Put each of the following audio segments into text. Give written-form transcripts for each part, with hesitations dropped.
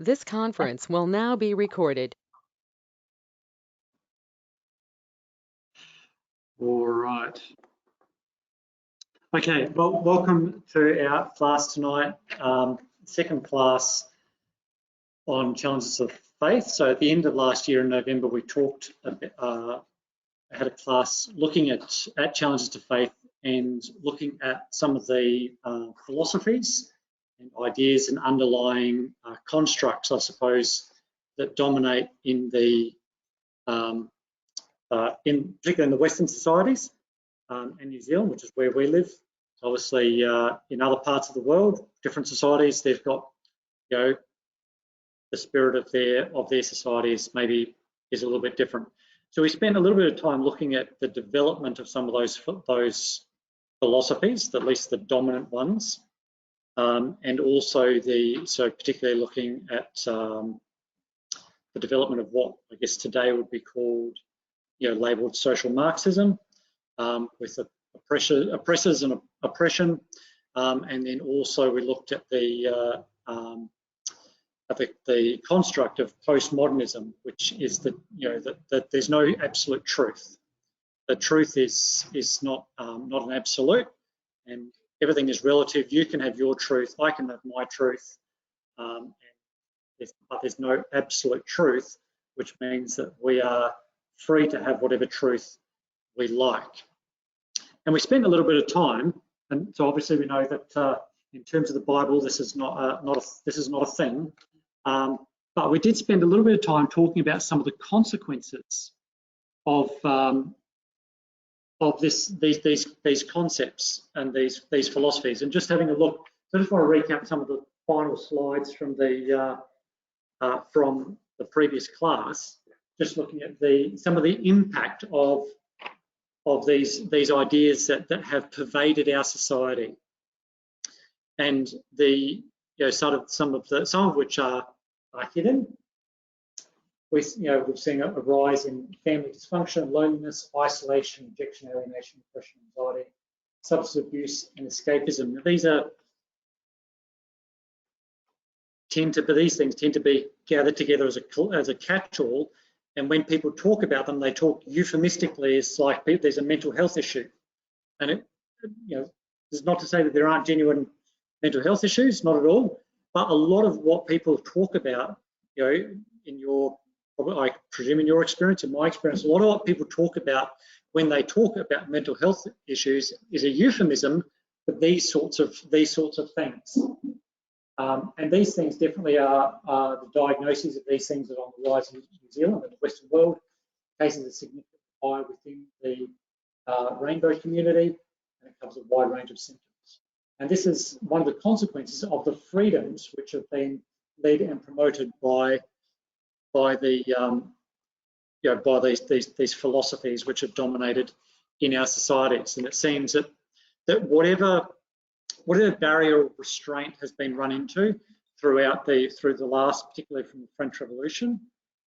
This conference will now be recorded. All right. Okay, well, welcome to our class tonight, second class on challenges of faith. So at the end of last year in November, we talked a bit, had a class looking at challenges to faith and looking at some of the philosophies and ideas and underlying constructs, I suppose, that dominate in the particularly in the Western societies and New Zealand, which is where we live. Obviously, in other parts of the world, different societies, they've got, the spirit of their societies maybe is a little bit different. So we spent a little bit of time looking at the development of some of those philosophies, at least the dominant ones, and also particularly looking at the development of what I guess today would be called, labelled social Marxism, with oppressors and oppression, and then also we looked at the construct of postmodernism, which is that there's no absolute truth. The truth is not an absolute, and everything is relative. You can have your truth, I can have my truth, but there's no absolute truth, which means that we are free to have whatever truth we like. And we spent a little bit of time, and so obviously we know that in terms of the Bible, this is not a thing. But we did spend a little bit of time talking about some of the consequences of these concepts and these philosophies, and just having a look. So I just want to recap some of the final slides from the previous class, just looking at some of the impact of these ideas that have pervaded our society, and some of which are hidden. We've seen a rise in family dysfunction, loneliness, isolation, rejection, alienation, depression, anxiety, substance abuse, and escapism. Now, these things tend to be gathered together as a catch-all, and when people talk about them, they talk euphemistically as like there's a mental health issue. And it's not to say that there aren't genuine mental health issues, not at all, but a lot of what people talk about, I presume in your experience, in my experience, a lot of what people talk about when they talk about mental health issues is a euphemism for these sorts of things. And these things definitely are the diagnoses of these things that are on the rise in New Zealand and the Western world. Cases are significantly higher within the rainbow community, and it covers a wide range of symptoms. And this is one of the consequences of the freedoms which have been led and promoted by these philosophies which have dominated in our societies. And it seems that whatever barrier or restraint has been run into through the last, particularly from the French Revolution,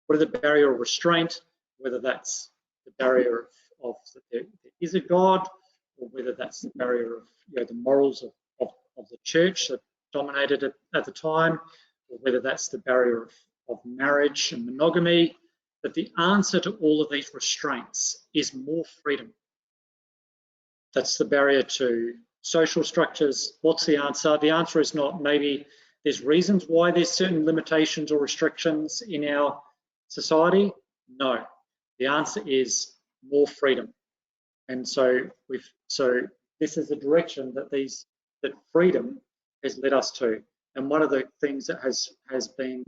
whatever the barrier or restraint, whether that's the barrier of that there is a God, or whether that's the barrier of the morals of the church that dominated it at the time, or whether that's the barrier of marriage and monogamy, that the answer to all of these restraints is more freedom. That's the barrier to social structures. What's the answer? The answer is not maybe there's reasons why there's certain limitations or restrictions in our society. No, the answer is more freedom. And so this is the direction that freedom has led us to. And one of the things that has been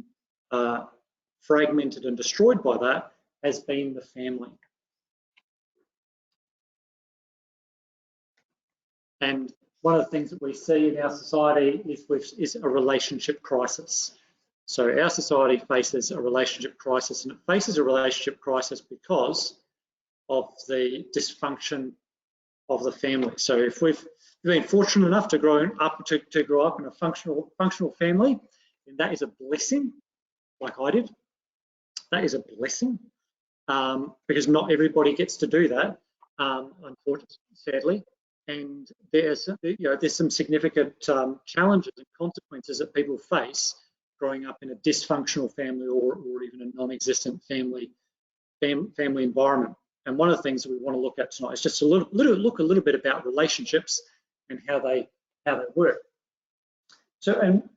fragmented and destroyed by that has been the family. And one of the things that we see in our society is a relationship crisis. So our society faces a relationship crisis, and it faces a relationship crisis because of the dysfunction of the family. So if we've been fortunate enough to grow up in a functional family, then that is a blessing, like I did. That is a blessing, because not everybody gets to do that, unfortunately, sadly. And there's some significant challenges and consequences that people face growing up in a dysfunctional family or even a non-existent family environment. And one of the things that we want to look at tonight is just a little bit about relationships and how they work. So, and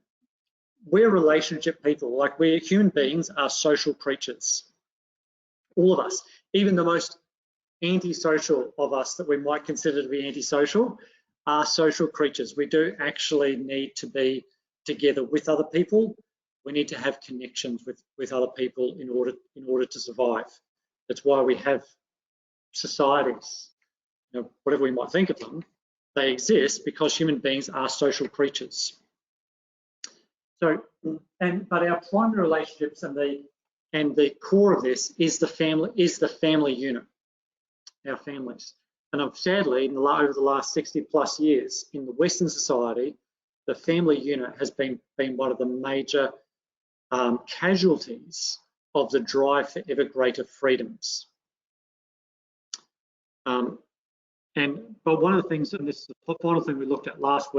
we're relationship people. Like, we're human beings are social creatures. All of us, even the most antisocial of us that we might consider to be antisocial, are social creatures. We do actually need to be together with other people. We need to have connections with other people in order to survive. That's why we have societies. You know, whatever we might think of them, they exist because human beings are social creatures. So, but our primary relationships and the core of this is the family unit, our families. And sadly, over the last 60+ years in the Western society, the family unit has been one of the major casualties of the drive for ever greater freedoms. But one of the things, and this is the final thing we looked at last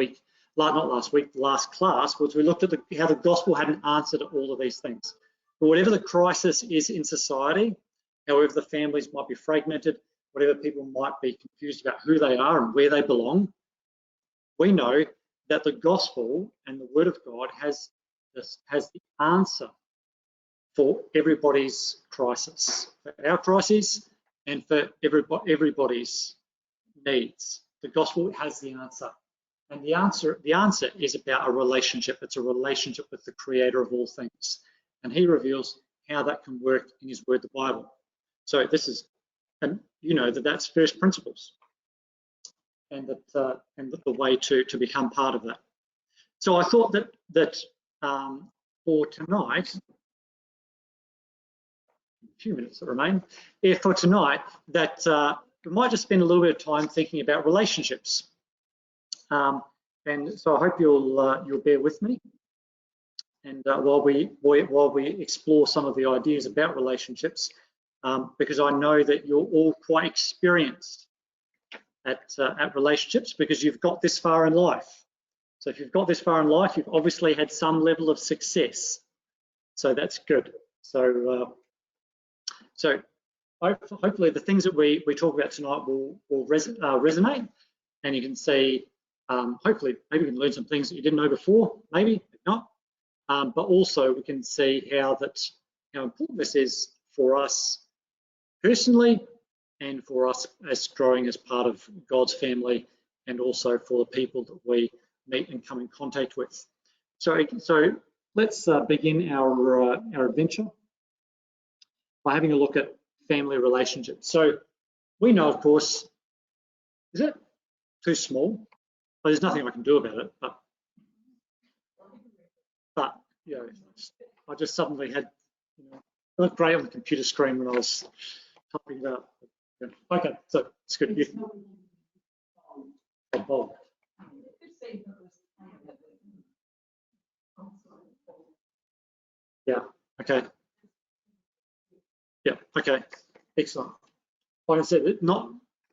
class, was we looked at how the gospel hadn't answered all of these things. But whatever the crisis is in society, however the families might be fragmented, whatever people might be confused about who they are and where they belong, we know that the gospel and the word of God has the answer for everybody's crisis, for our crises and for everybody's needs. The gospel has the answer. And the answer is about a relationship. It's a relationship with the creator of all things. And he reveals how that can work in his word, the Bible. So this is, and you know that's first principles, and the way to become part of that. So I thought that for tonight, a few minutes that remain, for tonight, that we might just spend a little bit of time thinking about relationships. And so I hope you'll bear with me. And while we explore some of the ideas about relationships, because I know that you're all quite experienced at relationships because you've got this far in life. So if you've got this far in life, you've obviously had some level of success. So that's good. So hopefully the things that we talk about tonight will resonate, and you can see, hopefully, maybe you can learn some things that you didn't know before, maybe not. But also we can see how important this is for us personally and for us as growing as part of God's family, and also for the people that we meet and come in contact with. So let's begin our adventure by having a look at family relationships. So we know, of course, is it too small? Well, there's nothing I can do about it, but you know, I just suddenly had, it looked great on the computer screen when I was typing about. Okay, so it's good. Yeah. Okay. Yeah. Okay. Excellent. Like I said, not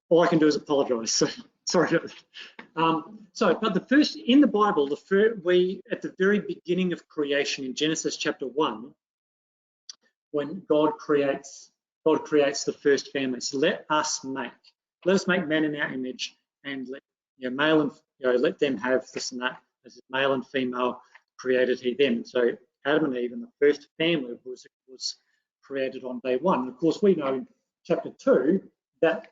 all I can do is apologise. So sorry. But the first in the Bible, at the very beginning of creation in Genesis chapter 1, when God creates the first family. So let us make man in our image, and let male and let them have this and that. This is male and female created he them. So Adam and Eve and the first family was created on day one. And of course, we know in chapter 2 that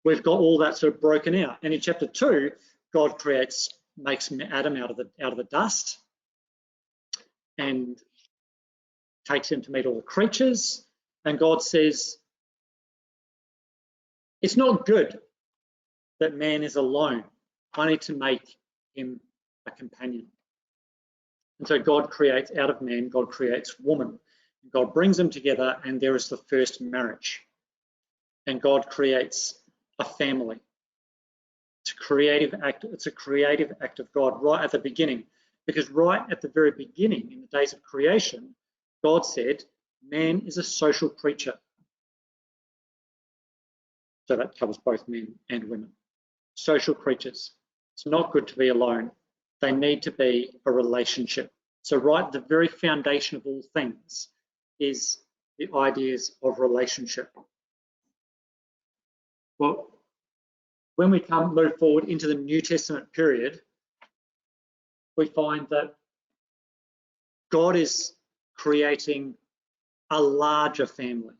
we've got all that sort of broken out. And in chapter 2, God makes Adam out of the dust and takes him to meet all the creatures. And God says, it's not good that man is alone. I need to make him a companion. And so God creates, out of man, God creates woman. God brings them together, and there is the first marriage. And God creates a family. It's a creative act. It's a creative act of God right at the beginning, because right at the very beginning, in the days of creation, God said, man is a social creature. So that covers both men and women. Social creatures. It's not good to be alone. They need to be a relationship. So right at the very foundation of all things is the ideas of relationship. Well, when we move forward into the New Testament period, we find that God is creating a larger family.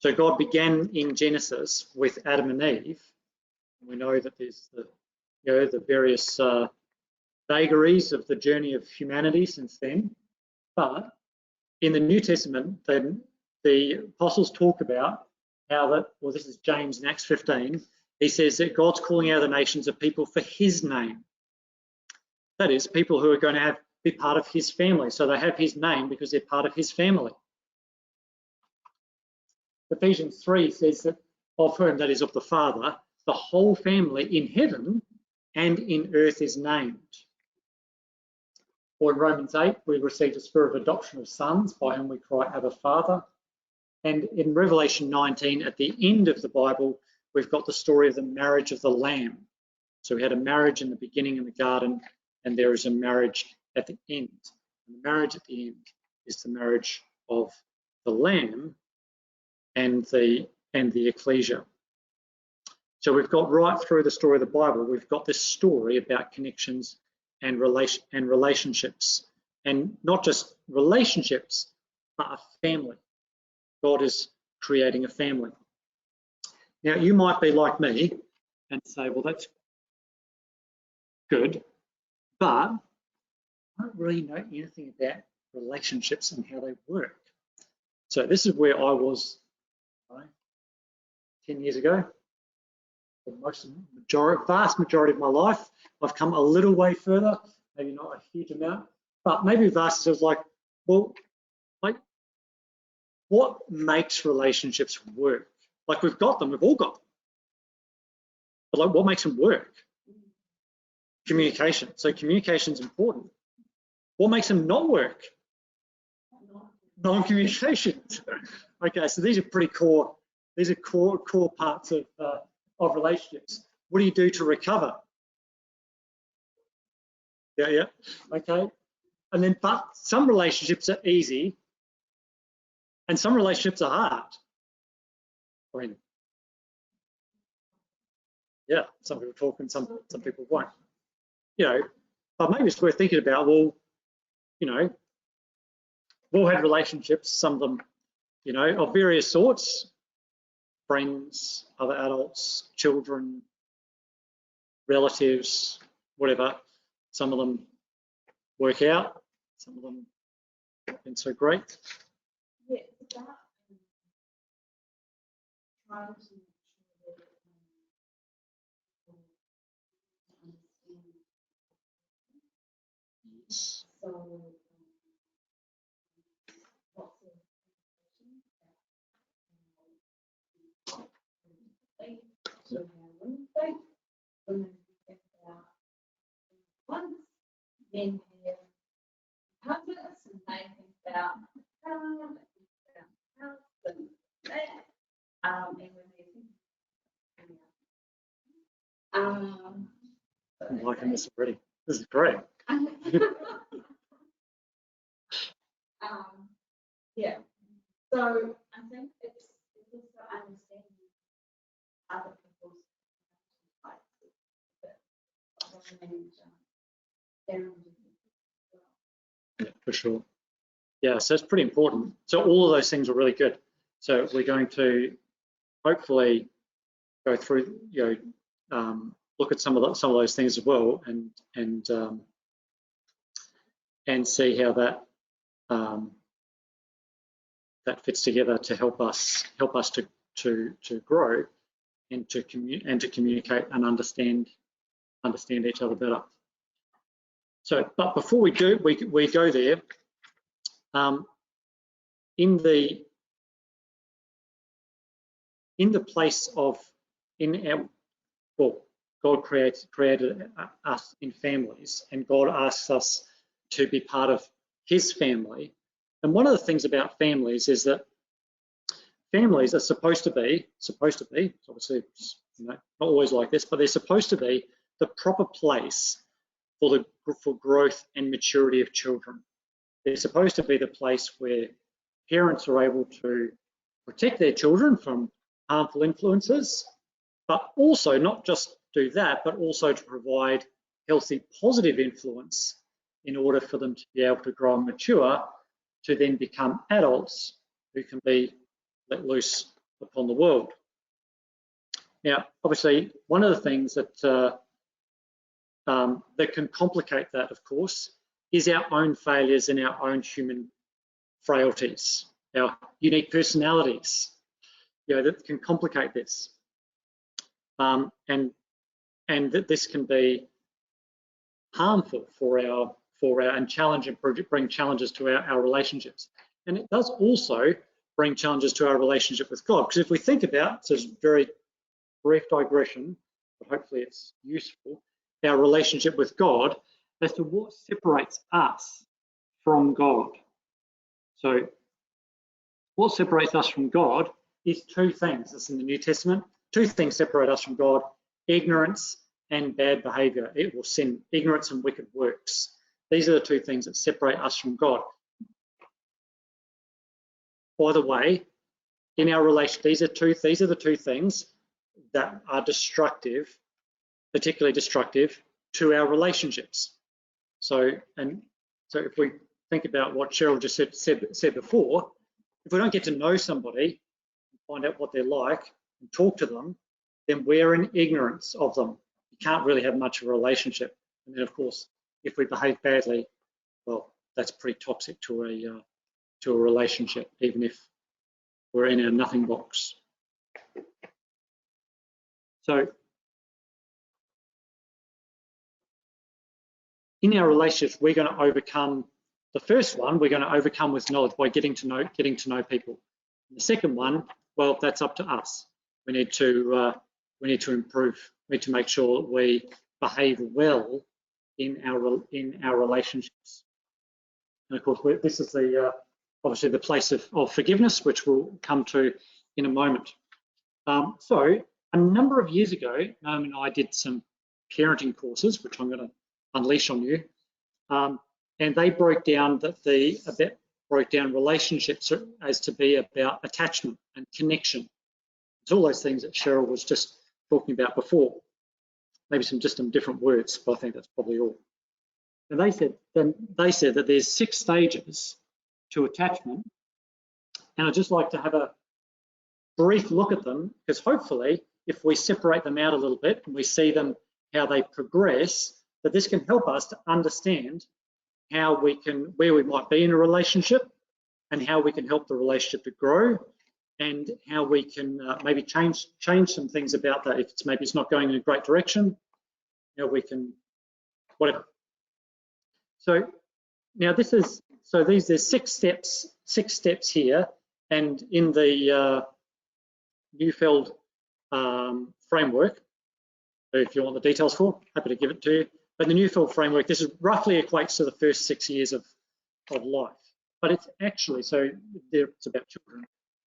So God began in Genesis with Adam and Eve. We know that there's the various vagaries of the journey of humanity since then. But in the New Testament, then the apostles talk about how that, well, this is James in Acts 15, he says that God's calling out the nations of people for his name. That is, people who are going to be part of his family. So they have his name because they're part of his family. Ephesians 3 says that of whom, that is of the Father, the whole family in heaven and in earth is named. Or in Romans 8, we received a spirit of adoption of sons by whom we cry, Abba, Father. And in Revelation 19, at the end of the Bible, we've got the story of the marriage of the Lamb. So we had a marriage in the beginning in the garden, and there is a marriage at the end. And the marriage at the end is the marriage of the Lamb and the ecclesia. So we've got right through the story of the Bible, we've got this story about connections and relationships, and not just relationships, but a family. God is creating a family. Now, you might be like me and say, well, that's good, but I don't really know anything about relationships and how they work. So this is where I was 10 years ago. The vast majority of my life, I've come a little way further, maybe not a huge amount, but maybe we've asked ourselves, like, well, like, what makes relationships work? Like, we've got them, we've all got them, but like, what makes them work? Communication. So communication is important. What makes them not work? Non-communication. Okay, so these are pretty core. These are core parts of relationships. What do you do to recover? Yeah, okay. And then, but some relationships are easy, and some relationships are hard. I mean, yeah, some people talk and some people won't. You know, but maybe it's worth thinking about. Well, you know, we've all had relationships. Some of them, you know, of various sorts. Friends, other adults, children, relatives, whatever. Some of them work out, some of them haven't been so great. Yeah, it's about trying to make sure that Yes. so lots of women think about once, men have husbands, and they think about house and that, and when they think I'm liking this already. This is great. Yeah. So I think it's also understanding other people's Yeah, for sure. Yeah, so it's pretty important. So all of those things are really good. So we're going to hopefully go through, you know, look at some of those things as well, and see how that that fits together to help us to grow and to communicate and understand each other better. So, but before we do, we go there. In the place of God created us in families, and God asks us to be part of His family. And one of the things about families is that families are supposed to be, obviously, you know, not always like this, but they're supposed to be the proper place for growth and maturity of children. They're supposed to be the place where parents are able to protect their children from harmful influences, but also not just do that, but also to provide healthy, positive influence in order for them to be able to grow and mature to then become adults who can be let loose upon the world. Now, obviously, one of the things that that can complicate that, of course, is our own failures and our own human frailties, our unique personalities, that can complicate this. And that this can be harmful for our and challenge and bring challenges to our relationships. And it does also bring challenges to our relationship with God. Because if we think about, so it's a very brief digression, but hopefully it's useful, our relationship with God as to what separates us from God. So what separates us from God is two things. This is in the New Testament. Two things separate us from God: ignorance and bad behavior. It will sin, ignorance and wicked works. These are the two things that separate us from God. By the way, in our relation, these are the two things that are destructive, particularly destructive to our relationships. So if we think about what Cheryl just said before, if we don't get to know somebody and find out what they're like and talk to them, then we're in ignorance of them. You can't really have much of a relationship. And then, of course, if we behave badly, well, that's pretty toxic to a relationship, even if we're in our nothing box. So in our relationships, we're going to overcome the first one. We're going to overcome with knowledge by getting to know people. And the second one, well, that's up to us. We need to improve. We need to make sure that we behave well in our relationships. And of course, this is obviously the place of forgiveness, which we'll come to in a moment. So a number of years ago, Naomi and I did some parenting courses, which I'm going to unleash on you, and they broke down relationships as to be about attachment and connection. It's all those things that Cheryl was just talking about before. Maybe some different words, but I think that's probably all. And they said that there's 6 stages to attachment, and I'd just like to have a brief look at them, because hopefully, if we separate them out a little bit and we see them how they progress, that this can help us to understand how where we might be in a relationship, and how we can help the relationship to grow, and how we can maybe change some things about that. If maybe it's not going in a great direction, we can, whatever. So now there's 6 steps here, and in the Neufeld framework, if you want the details for, happy to give it to you. But the Neufeld framework, this is roughly equates to the first 6 years of life. But it's actually, it's about children,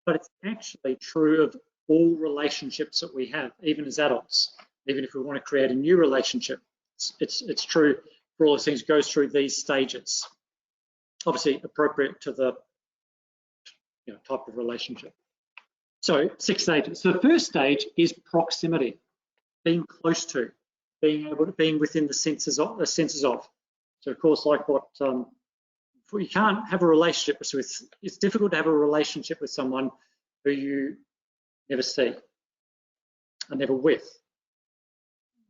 but it's actually true of all relationships that we have, even as adults. Even if we want to create a new relationship, it's true for all those things. It goes through these stages, obviously appropriate to the type of relationship. So 6 stages. So the first stage is proximity, being close to, being within the senses of. So of course, like what you can't have a relationship with. It's difficult to have a relationship with someone who you never see, and never with,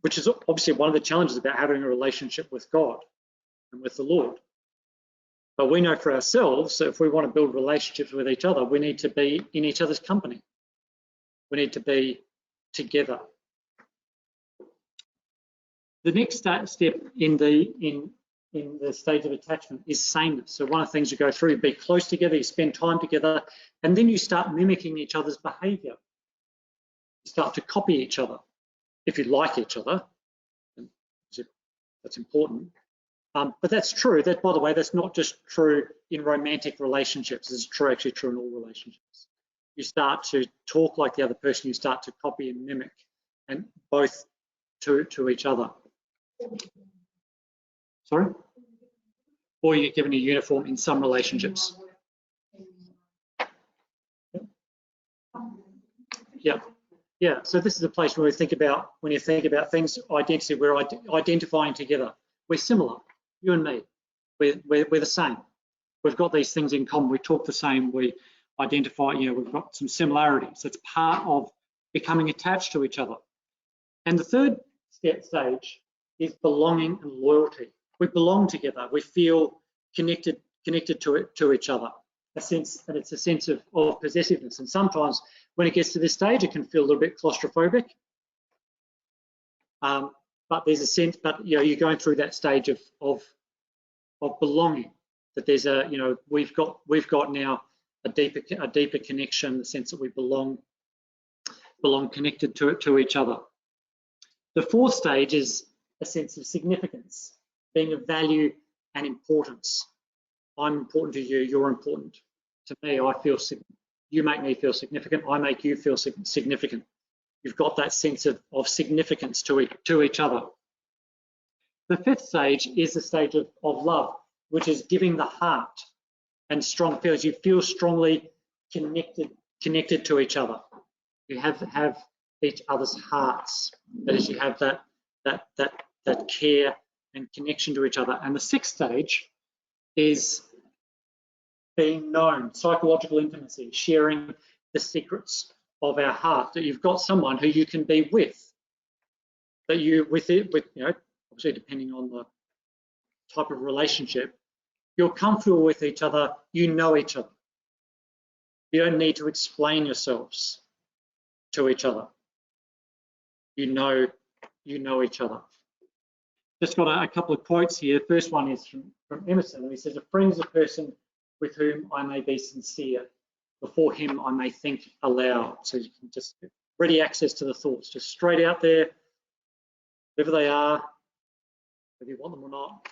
which is obviously one of the challenges about having a relationship with God and with the Lord. But we know for ourselves that if we want to build relationships with each other, we need to be in each other's company. We need to be together. The next step in the stage of attachment is sameness. So one of the things you go through, you be close together, you spend time together, and then you start mimicking each other's behaviour. You start to copy each other. If you like each other, that's important. But that's true. That, by the way, that's not just true in romantic relationships. It's actually true in all relationships. You start to talk like the other person. You start to copy and mimic, and both to each other. Sorry? Or you get given a uniform in some relationships. Yeah. Yeah, so this is a place where we think about, when you think about things, identity, we're identifying together. We're similar, you and me. We're the same. We've got these things in common. We talk the same. We identify, we've got some similarities. It's part of becoming attached to each other. And the third stage is belonging and loyalty. We belong together. We feel connected to each other. And it's a sense of possessiveness. And sometimes when it gets to this stage, it can feel a little bit claustrophobic. But there's a sense, you're going through that stage of belonging. That there's we've got now a deeper connection, the sense that we belong connected to each other. The fourth stage is a sense of significance, being of value and importance. I'm important to you, you're important to me. You make me feel significant, I make you feel significant. You've got that sense of significance to each other. The fifth stage is the stage of love, which is giving the heart and strong feelings. You feel strongly connected to each other. You have each other's hearts. That is, you have that care and connection to each other. And the sixth stage is being known, psychological intimacy, sharing the secrets of our heart, that you've got someone who you can be with, that obviously depending on the type of relationship, you're comfortable with each other, you know each other. You don't need to explain yourselves to each other. You know each other. Just got a couple of quotes here. First one is from Emerson, and he says, "A friend is a person with whom I may be sincere. Before him I may think aloud." So you can just ready access to the thoughts, just straight out there, whoever they are, whether you want them or not.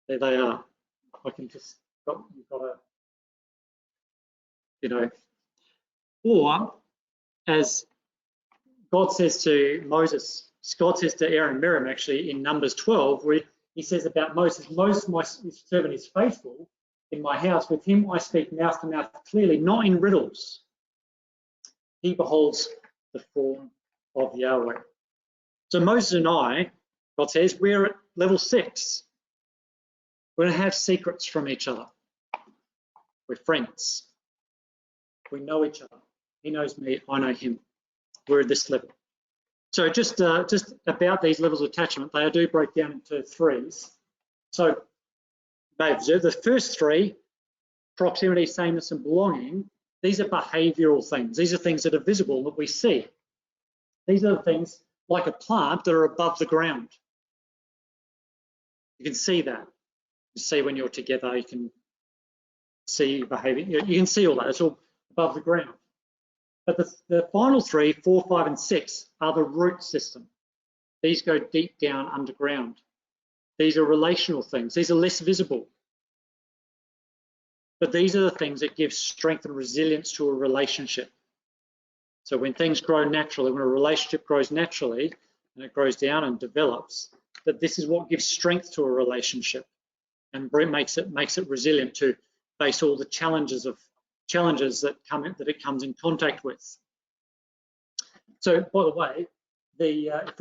There they are. I can just, you've got to, or as God says to Moses, God says to Aaron and Miriam actually in Numbers 12, where he says about Moses, my servant is faithful in my house. With him I speak mouth to mouth clearly, not in riddles. He beholds the form of Yahweh. So Moses and I, God says, we're at level 6. We're going to have secrets from each other. We're friends. We know each other. He knows me, I know him. We're at this level. So just about these levels of attachment, they do break down into 3s. So they observe the first 3, proximity, sameness, and belonging. These are behavioural things. These are things that are visible that we see. These are the things like a plant that are above the ground. You can see that. You see when you're together, you can see behaviour. You can see all that. It's all above the ground. But the final 3, 4, 5, and 6 are the root system. These go deep down underground. These are relational things. These are less visible. But these are the things that give strength and resilience to a relationship. So when things grow naturally, when a relationship grows naturally, and it grows down and develops, that this is what gives strength to a relationship and makes it resilient to face all the challenges that it comes in contact with. So, by the way, if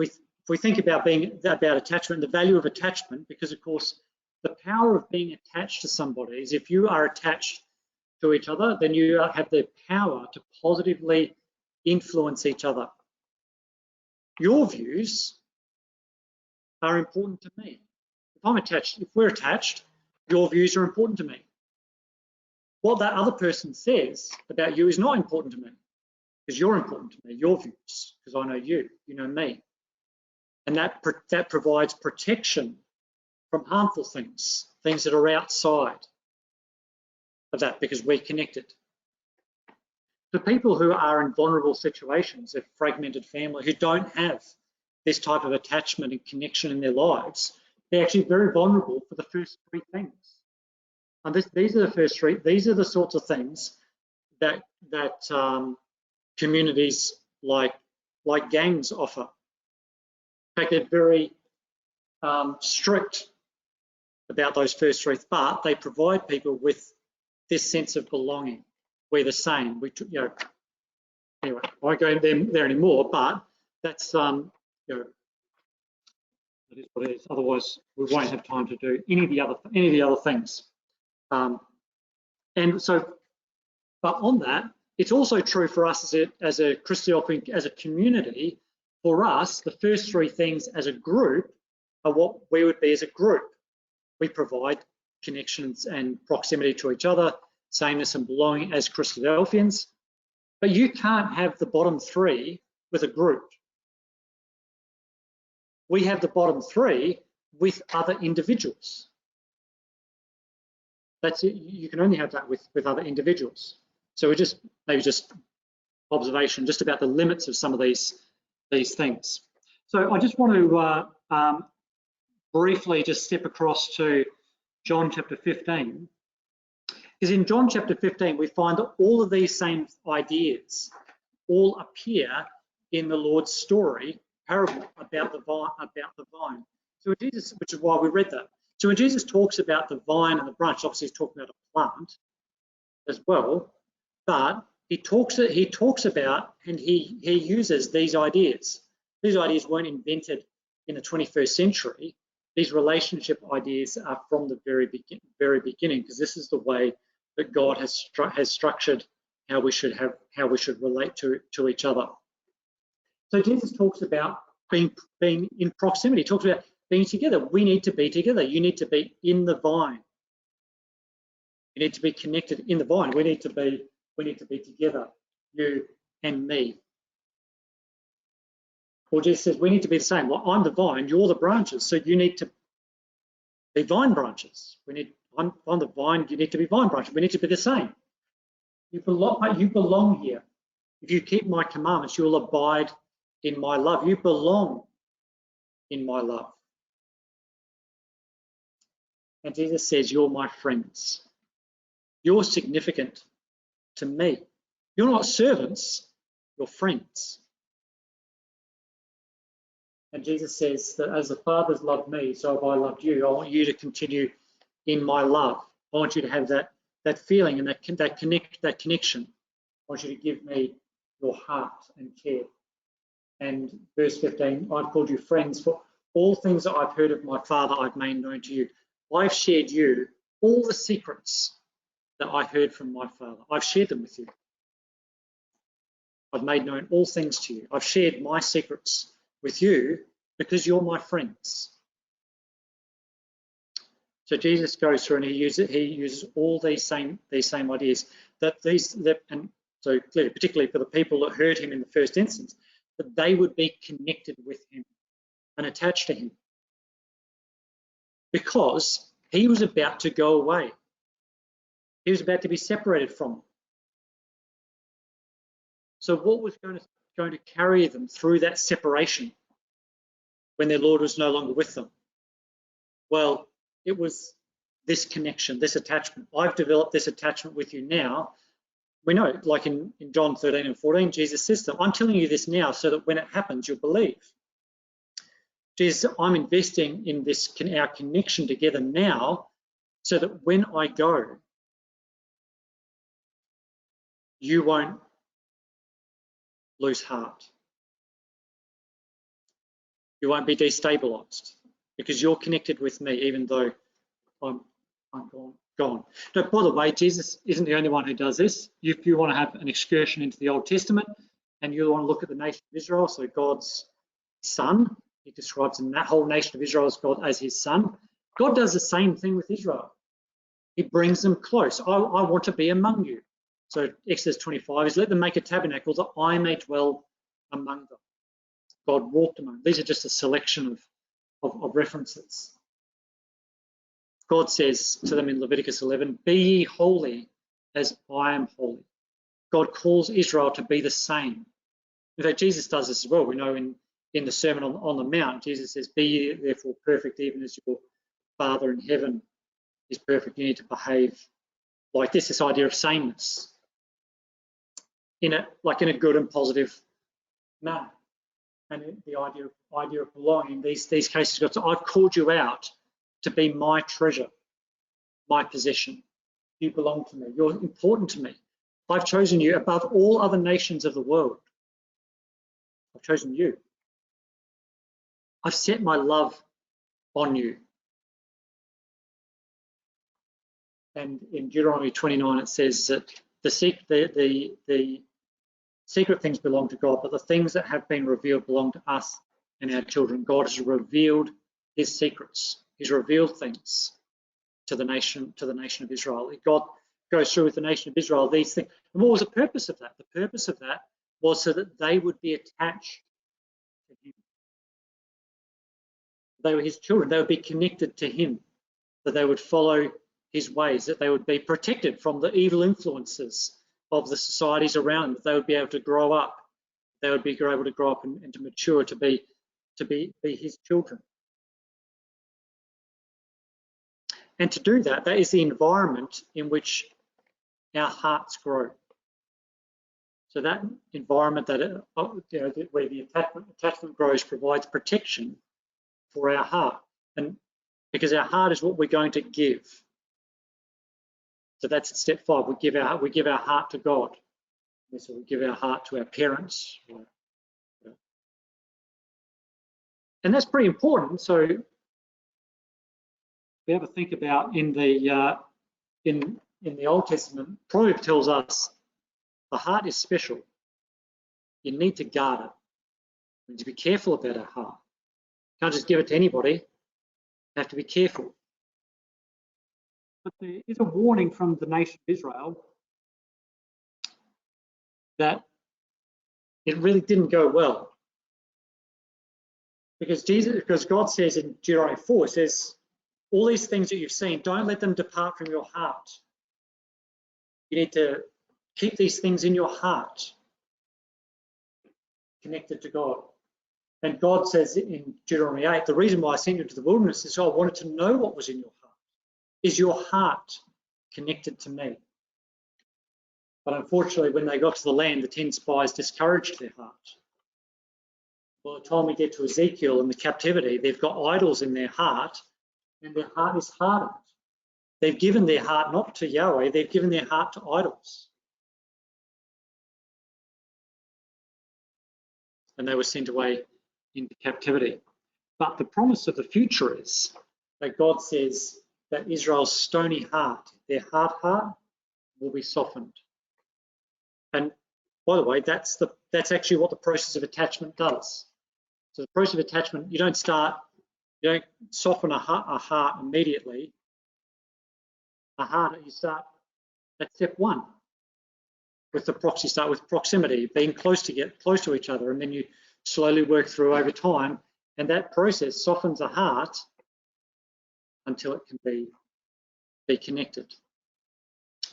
we think about attachment, the value of attachment, because of course the power of being attached to somebody is if you are attached to each other, then you have the power to positively influence each other. Your views are important to me. If we're attached, your views are important to me. What that other person says about you is not important to me, because you're important to me, your views, because I know you know me. And that provides protection from harmful things that are outside of that, because we're connected. For people who are in vulnerable situations, a fragmented family, who don't have this type of attachment and connection in their lives, they're actually very vulnerable for the first 3 things. And these are the first 3. These are the sorts of things that communities like gangs offer. In fact, they're very strict about those first three, but they provide people with this sense of belonging. We're the same. Anyway, I won't go there anymore, but that's that is what it is. Otherwise, we won't have time to do any of the other things. And so, but on that, it's also true for us as a Christian, as a community. For us, the first three things as a group are what we would be as a group. We provide connections and proximity to each other, sameness and belonging as Christadelphians. But you can't have the bottom three with a group. We have the bottom three with other individuals. That's it. You can only have that with other individuals. So we maybe just observation just about the limits of some of these things. So I just want to briefly just step across to John chapter 15. Because in John chapter 15, we find that all of these same ideas all appear in the Lord's story, parable about the vine. So Jesus, which is why we read that. So when Jesus talks about the vine and the branch, obviously he's talking about a plant as well, but he talks about and he uses these ideas. These ideas weren't invented in the 21st century. These relationship ideas are from the very beginning, because this is the way that God has structured how we should relate to each other. So Jesus talks about being in proximity. He talks about being together. We need to be together. You need to be in the vine. You need to be connected in the vine. We need to be together, you and me. Or Jesus says we need to be the same. Well, I'm the vine, you're the branches, so you need to be vine branches. I'm the vine, you need to be vine branches. We need to be the same. You belong here. If you keep my commandments, you will abide in my love. You belong in my love. And Jesus says, you're my friends. You're significant to me. You're not servants, you're friends. And Jesus says that as the Father's loved me, so have I loved you. I want you to continue in my love. I want you to have that feeling and that connection. I want you to give me your heart and care. And verse 15, I've called you friends, for all things that I've heard of my Father I've made known to you. I've shared you all the secrets that I heard from my Father. I've shared them with you. I've made known all things to you. I've shared my secrets with you because you're my friends. So Jesus goes through and he uses all these same ideas and so clearly, particularly for the people that heard him in the first instance, that they would be connected with him and attached to him, because he was about to go away. He was about to be separated from them. So what was going to carry them through that separation when their Lord was no longer with them? Well, it was this connection, this attachment. I've developed this attachment with you now. We know, like in John 13 and 14, Jesus says to them, I'm telling you this now so that when it happens, you'll believe. Jesus, I'm investing in our connection together now so that when I go, you won't lose heart. You won't be destabilized because you're connected with me, even though I'm gone. Now, by the way, Jesus isn't the only one who does this. If you want to have an excursion into the Old Testament and you want to look at the nation of Israel, so God's son, he describes in that whole nation of Israel as his son. God does the same thing with Israel. He brings them close. I want to be among you. So Exodus 25 is let them make a tabernacle that I may dwell among them. God walked among them. These are just a selection of references. God says to them in Leviticus 11, be ye holy as I am holy. God calls Israel to be the same. In fact, Jesus does this as well. We know in the Sermon on the Mount, Jesus says, be ye therefore perfect, even as your Father in heaven is perfect. You need to behave like this idea of sameness, in a good and positive manner. and the idea of belonging. These cases, God said, I've called you out to be my treasure, my possession. You belong to me. You're important to me. I've chosen you above all other nations of the world. I've chosen you. I've set my love on you. And in Deuteronomy 29, it says that the secret things belong to God, but the things that have been revealed belong to us and our children. God has revealed his secrets. He's revealed things to the nation of Israel. God goes through with the nation of Israel these things. And what was the purpose of that? The purpose of that was so that they would be attached to him. They were his children. They would be connected to him, that they would follow his ways, that they would be protected from the evil influences of the societies around them, that they would be able to grow up. They would be able to grow up and to mature to be his children. And to do that, that is the environment in which our hearts grow. So that environment that where the attachment grows provides protection for our heart, and because our heart is what we're going to give. So that's step 5. We give our heart to God. So we give our heart to our parents, and that's pretty important. So we have a think about in the Old Testament. Proverbs tells us the heart is special. You need to guard it. We need to be careful about our heart. Can't just give it to anybody. You have to be careful. But there is a warning from the nation of Israel that it really didn't go well. Because God says in Deuteronomy 4, it says, all these things that you've seen, don't let them depart from your heart. You need to keep these things in your heart, connected to God. And God says in Deuteronomy 8, the reason why I sent you into the wilderness is I wanted to know what was in your heart. Is your heart connected to me? But unfortunately, when they got to the land, the 10 spies discouraged their heart. By the time we get to Ezekiel and the captivity, they've got idols in their heart, and their heart is hardened. They've given their heart not to Yahweh, they've given their heart to idols. And they were sent away into captivity. But the promise of the future is that God says that Israel's stony heart, their hard heart, will be softened. And by the way, that's actually what the process of attachment does. So the process of attachment, you don't soften a heart immediately. You start at step 1 with the proxy. You start with proximity, being close to each other, and then you slowly work through over time, and that process softens a heart until it can be connected.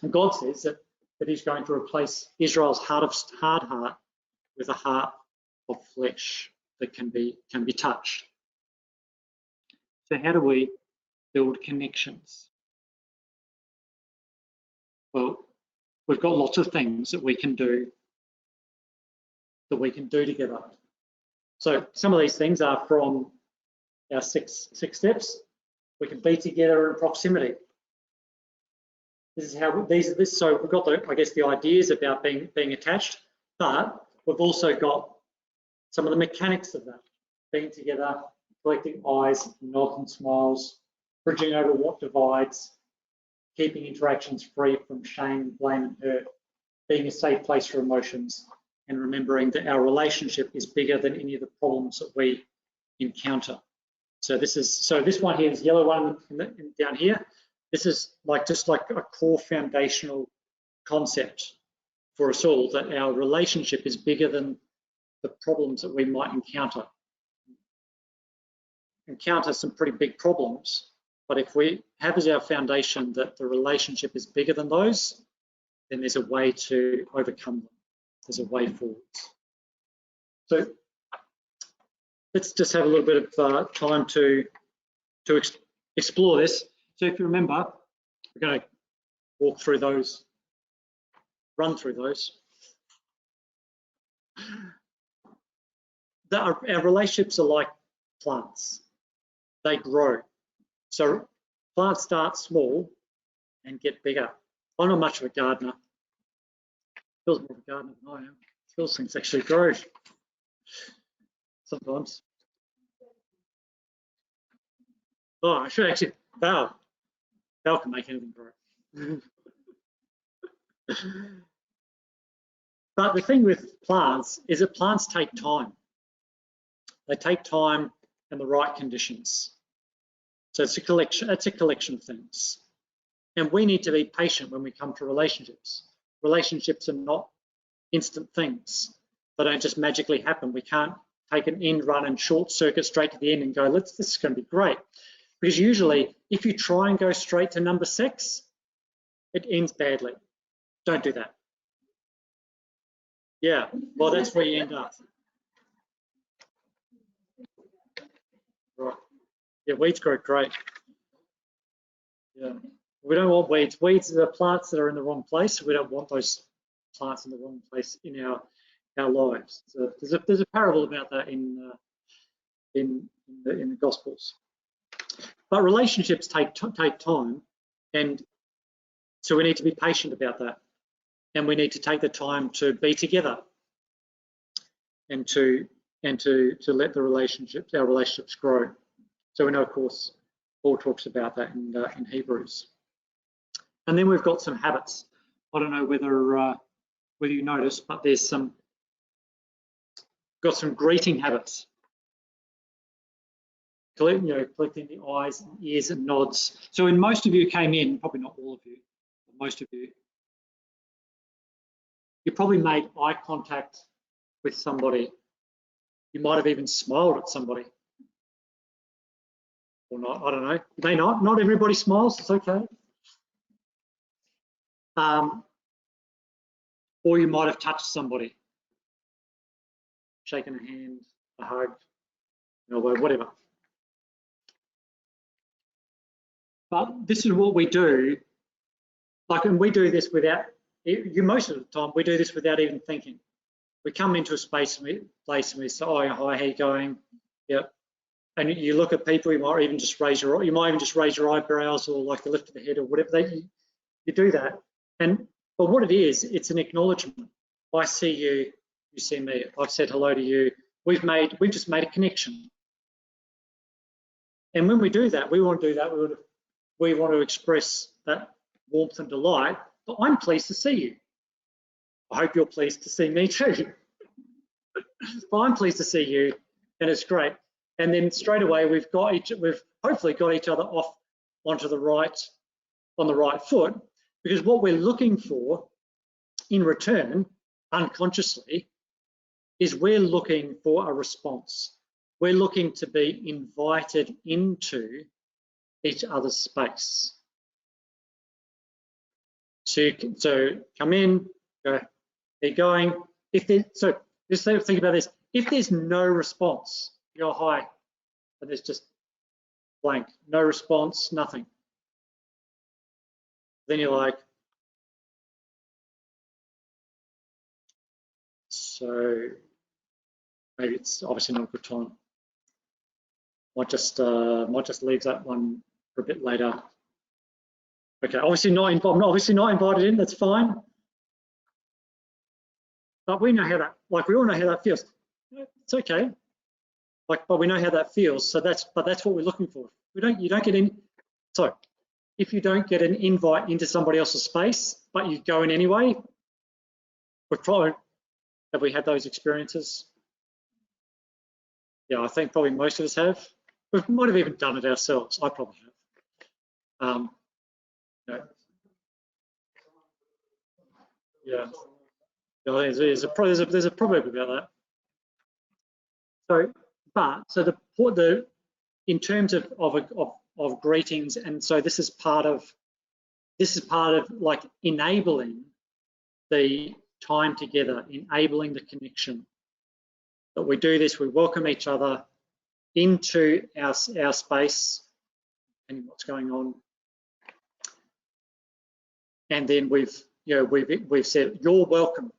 And God says that he's going to replace Israel's hard heart with a heart of flesh that can be touched. So how do we build connections? Well, we've got lots of things that we can do together. So some of these things are from our six steps. We can be together in proximity. This is how so we've got the ideas about being attached, but we've also got some of the mechanics of that. Being together, collecting eyes, nods and smiles, bridging over what divides, keeping interactions free from shame, blame and hurt, being a safe place for emotions, and remembering that our relationship is bigger than any of the problems that we encounter. So this one here is yellow one down here. This is just like a core foundational concept for us all, that our relationship is bigger than the problems that we might encounter some pretty big problems. But if we have as our foundation that the relationship is bigger than those, then there's a way to overcome them. There's a way forward. So let's just have a little bit of time to explore this. So if you remember, we're going to walk through those, run through those. our relationships are like plants. They grow. So plants start small and get bigger. I'm not much of a gardener. Phil's more of a gardener than I am. Phil things actually grow sometimes. Oh, I should actually, Val can make anything grow. But the thing with plants is that plants take time. They take time and the right conditions. So it's a collection of things. And we need to be patient when we come to relationships. Relationships are not instant things. They don't just magically happen. We can't take an end run and short circuit straight to the end and go, this is going to be great. Because usually, if you try and go straight to number 6, it ends badly. Don't do that. Yeah, well, that's where you end up. Right. Yeah, weeds grow great. Yeah, we don't want weeds. Weeds are the plants that are in the wrong place. We don't want those plants in the wrong place in our lives. So there's a parable about that in the Gospels. But relationships take time, and so we need to be patient about that, and we need to take the time to be together, and to let our relationships grow. So we know, of course, Paul talks about that in Hebrews. And then we've got some habits. I don't know whether you noticed, but there's got some greeting habits. Collecting the eyes and ears and nods. So when most of you came in, probably not all of you, but most of you, you probably made eye contact with somebody. You might have even smiled at somebody. Or not, I don't know. May not. Not everybody smiles, it's okay. Or you might have touched somebody. Shaken a hand, a hug, whatever. But this is what we do, and we do this without, most of the time, we do this without even thinking. We come into a place and we say, oh, hi, how are you going? Yep. And you look at people, you might even just raise your eyebrows, or like the lift of the head or whatever. You do that. But what it is, it's an acknowledgement. I see you, you see me. I've said hello to you. We've just made a connection. And when we do that, we want to do that. We want to express that warmth and delight. But I'm pleased to see you. I hope you're pleased to see me too. But I'm pleased to see you, and it's great. And then straight away we've hopefully got each other off on the right foot, because what we're looking for in return, unconsciously, is we're looking for a response. We're looking to be invited into each other's space. So come in, go, are you going? So just think about this. If there's no response, you go hi, and there's just blank, no response, nothing. Then you're like, so maybe it's obviously not a good time. Might just leave that one for a bit later. Okay, I'm obviously not invited in. That's fine. But we know how that, we all know how that feels. It's okay. But we know how that feels. So that's what we're looking for. You don't get in. So if you don't get an invite into somebody else's space, but you go in anyway, have we had those experiences? Yeah, I think probably most of us have. We might have even done it ourselves. I probably have. Yeah. There's a proverb about that. So in terms of greetings, and so this is part of like enabling the time together, enabling the connection. That we do this, we welcome each other into our space and what's going on, and then we've said, you're welcome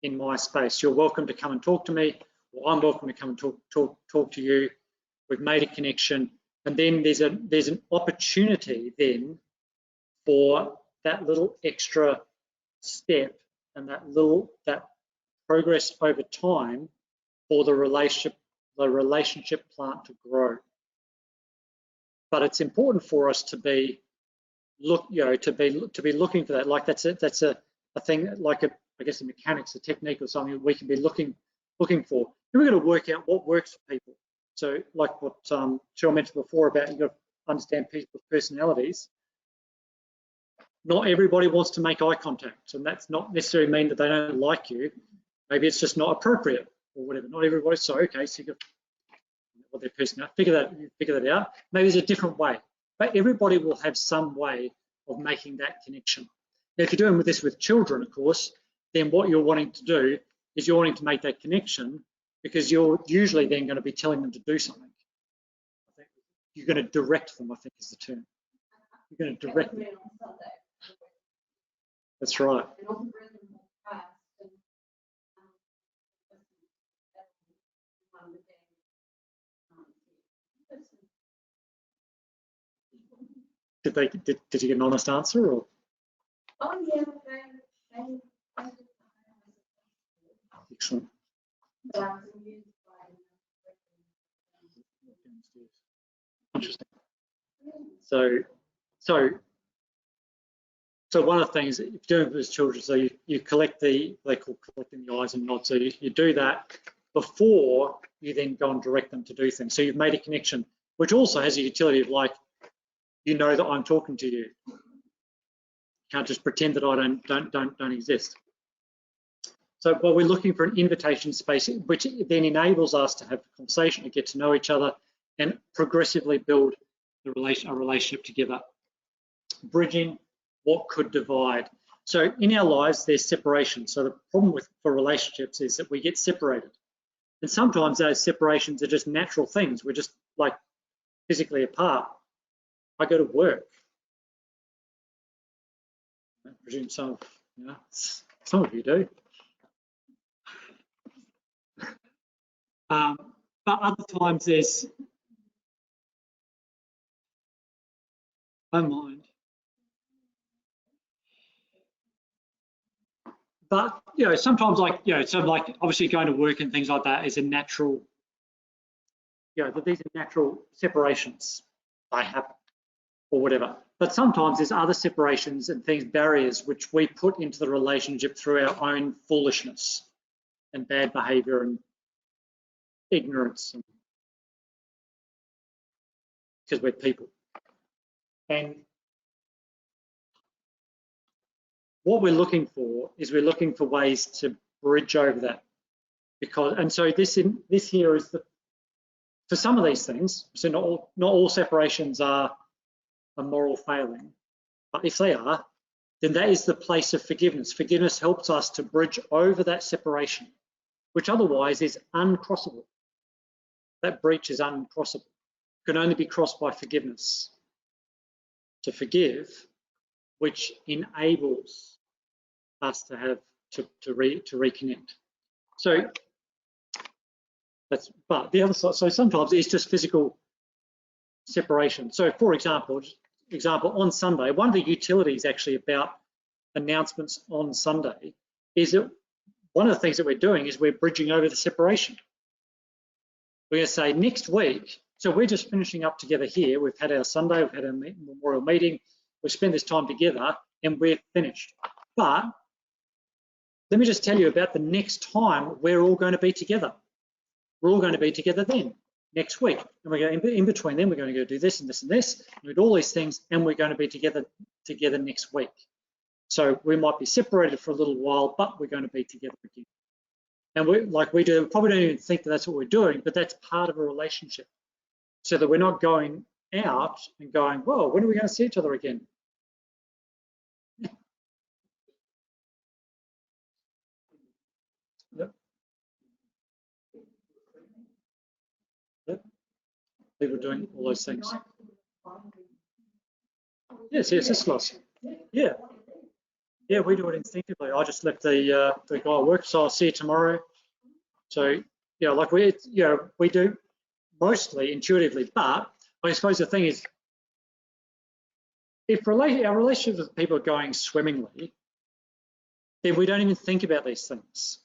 in my space. You're welcome to come and talk to me. or I'm welcome to come and talk to you. We've made a connection, and then there's an opportunity then for that little extra step and that progress over time for the relationship plant to grow. But it's important for us to be looking for that. Like that's a thing, like I guess in mechanics, a technique or something we can be looking for. And we're going to work out what works for people. So like what Cheryl mentioned before about you've got to understand people's personalities. Not everybody wants to make eye contact, and that's not necessarily mean that they don't like you. Maybe it's just not appropriate or whatever. Not everybody. So okay, so you've got what their personality. Figure that out. Maybe there's a different way, but everybody will have some way of making that connection. Now, if you're doing this with children, of course, then what you're wanting to do is you're wanting to make that connection because you're usually then going to be telling them to do something. You're going to direct them, I think is the term. You're going to direct them. That's right. Did you get an honest answer or? Oh yeah, Excellent. Interesting. So one of the things that you're doing with children, so you collect they call collecting the eyes and nods. So you do that before you then go and direct them to do things. So you've made a connection, which also has a utility of like, you know that I'm talking to you. You can't just pretend that I don't exist. So while we're looking for an invitation space, which then enables us to have a conversation, to get to know each other, and progressively build a relationship together. Bridging what could divide. So in our lives, there's separation. So the problem for relationships is that we get separated. And sometimes those separations are just natural things. We're just like physically apart. I go to work. I presume some of you do. But other times there's, I don't mind. But sometimes so obviously going to work and things like that is a natural, these are natural separations. They happen or whatever. But sometimes there's other separations and things, barriers, which we put into the relationship through our own foolishness and bad behavior and ignorance, because we're people. And what we're looking for is we're looking for ways to bridge over that. So this here is for some of these things, so not all separations are a moral failing, but if they are, then that is the place of forgiveness. Forgiveness helps us to bridge over that separation, which otherwise is uncrossable. That breach is uncrossable. It can only be crossed by forgiveness. To forgive, which enables us to have to reconnect. So but the other side. So sometimes it's just physical separation. So for example, on Sunday, one of the utilities actually about announcements on Sunday is that one of the things that we're doing is we're bridging over the separation. We're going to say next week. So we're just finishing up together here. We've had our Sunday, we've had our memorial meeting. We spend this time together and we're finished. But let me just tell you about the next time we're all going to be together. We're all going to be together then, next week. And we're going in between them, we're going to go do this and this and this, and do all these things, and we're going to be together next week. So we might be separated for a little while, but we're going to be together again. And we probably don't even think that that's what we're doing, but that's part of a relationship. So that we're not going out and going, whoa, when are we going to see each other again? Yep. Yep. People doing all those things. Yes, it's lost. Yeah. Yeah, we do it instinctively. I just left the guy at work, so I'll see you tomorrow. So like we do mostly intuitively, but I suppose the thing is, if our relationships with people are going swimmingly, then we don't even think about these things.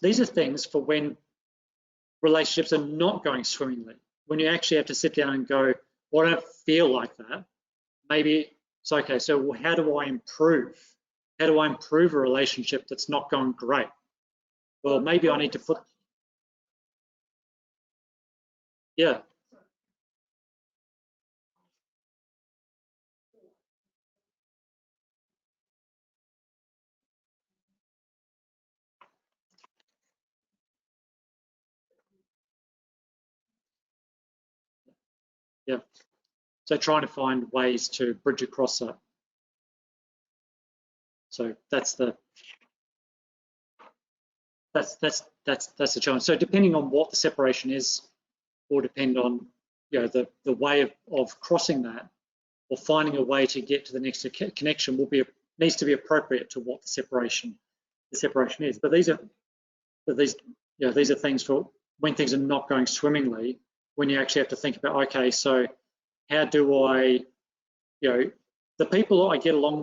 These are things for when relationships are not going swimmingly, when you actually have to sit down and go, well, I don't feel like that. Maybe it's okay, so how do I improve? How do I improve a relationship that's not going great? Well, maybe I need to put, yeah. Yeah. So trying to find ways to bridge across that. So that's the challenge. So depending on what the separation is, will depend on the way of crossing that, or finding a way to get to the next connection needs to be appropriate to what the separation is. But these are things for when things are not going swimmingly, when you actually have to think about, okay, so how do I, the people I get along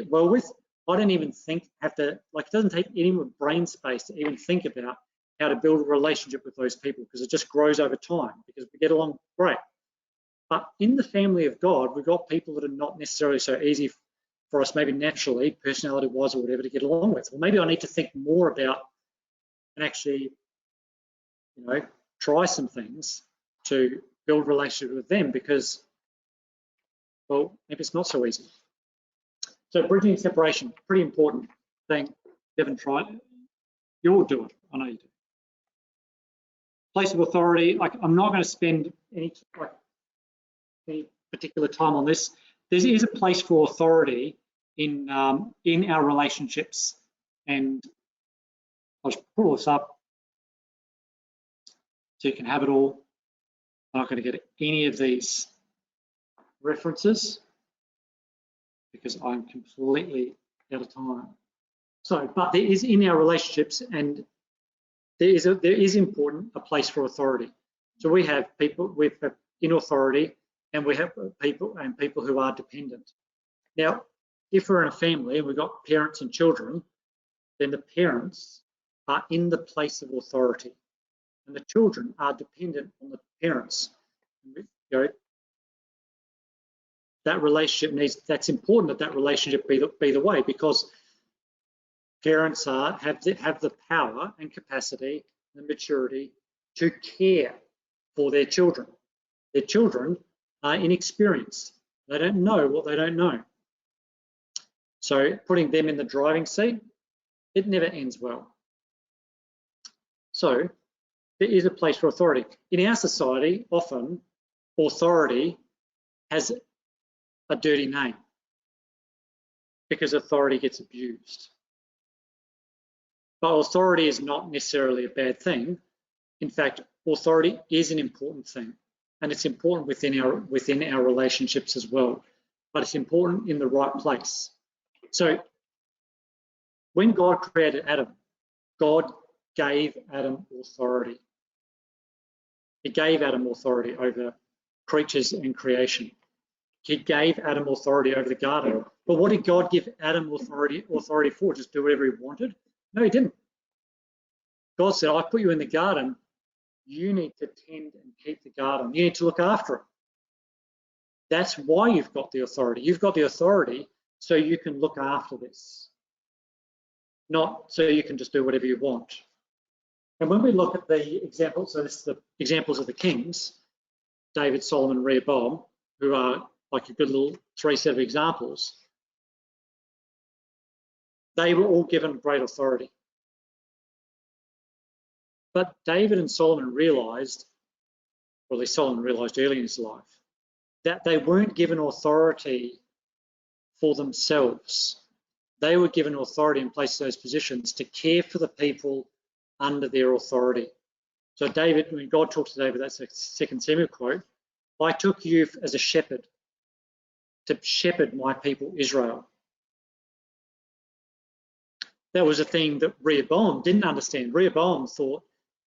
well with, I don't even it doesn't take any more brain space to even think about how to build a relationship with those people, because it just grows over time, because we get along great. But in the family of God, we've got people that are not necessarily so easy for us, maybe naturally, personality-wise or whatever, to get along with. Well, maybe I need to think more about and actually, try some things to build a relationship with them, because, well, maybe it's not so easy. So bridging separation, pretty important thing. You haven't tried it, you'll do it. I know you do. Place of authority, I'm not going to spend any particular time on this. There is a place for authority in our relationships, and I'll just pull this up so you can have it all. I'm not going to get any of these references because I'm completely out of time. So, but there is in our relationships, and there is important a place for authority. So we have people in authority, and we have people who are dependent. Now, if we're in a family and we've got parents and children, then the parents are in the place of authority, and the children are dependent on the parents. That relationship that's important that relationship be the way, because parents have the power and capacity and maturity to care for their children. Their children are inexperienced. They don't know what they don't know. So putting them in the driving seat, it never ends well. So there is a place for authority. In our society, often authority has a dirty name because authority gets abused. But authority is not necessarily a bad thing. In fact, authority is an important thing, and it's important within our relationships as well. But it's important in the right place. So when God created Adam, God gave Adam authority. He gave Adam authority over creatures and creation. He gave Adam authority over the garden. But what did God give Adam authority for? Just do whatever he wanted? No, he didn't. God said, I put you in the garden. You need to tend and keep the garden. You need to look after it. That's why you've got the authority. You've got the authority so you can look after this, not so you can just do whatever you want. And when we look at the examples, so this is the examples of the kings, David, Solomon, Rehoboam, who are like a good little three set of examples, they were all given great authority. But David and Solomon realized, or at least Solomon realized early in his life, that they weren't given authority for themselves. They were given authority and placed in those positions to care for the people under their authority. So David, when God talks to David, that's a 2 Samuel quote, I took you as a shepherd to shepherd my people Israel. that was a thing that Rehoboam didn't understand. Rehoboam thought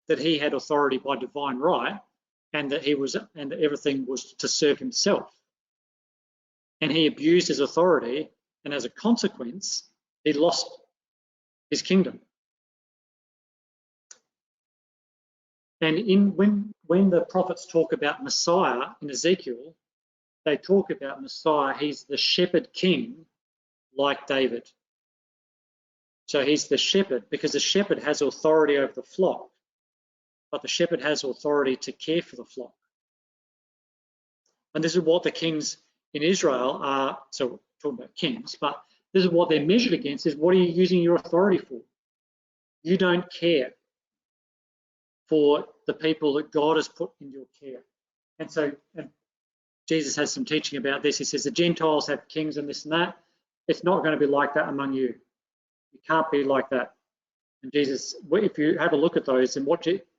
that he had authority by divine right, and that everything was to serve himself. And he abused his authority, and as a consequence, he lost his kingdom. And when the prophets talk about Messiah in Ezekiel, they talk about Messiah, he's the shepherd king like David. So he's the shepherd, because the shepherd has authority over the flock, but the shepherd has authority to care for the flock. And this is what the kings in Israel are, so we're talking about kings, but this is what they're measured against, is what are you using your authority for? You don't care for the people that God has put in your care. And so and Jesus has some teaching about this. He says the Gentiles have kings and this and that. It's not going to be like that among you. You can't be like that. And Jesus, if you have a look at those, and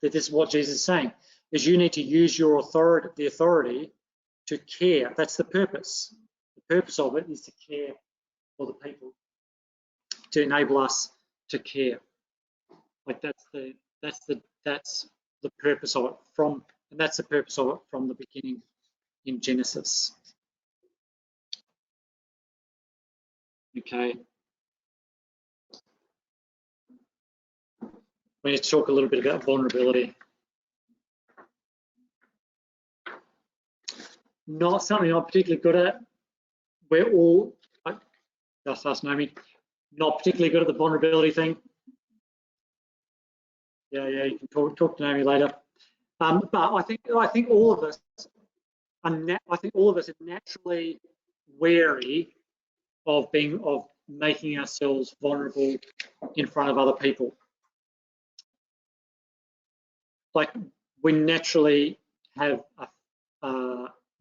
this is what Jesus is saying, is you need to use your authority, the authority to care. That's the purpose. The purpose of it is to care for the people, to enable us to care. Like that's the purpose of it and that's the purpose of it from the beginning in Genesis. Okay. We need to talk a little bit about vulnerability. Not something I'm particularly good at. We're all, just ask Naomi, not particularly good at the vulnerability thing. Yeah, you can talk to Naomi later. But I think all of us are naturally wary of making ourselves vulnerable in front of other people. Like we naturally have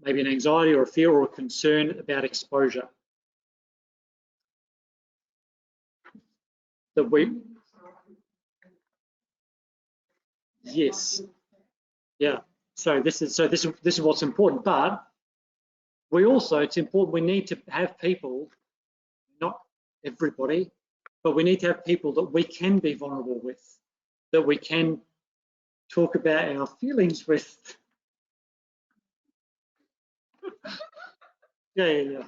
maybe an anxiety or a fear or a concern about exposure. Yes, yeah. So this is what's important. But it's important. We need to have people, not everybody, but we need to have people that we can be vulnerable with, that we can talk about our feelings with. Yeah.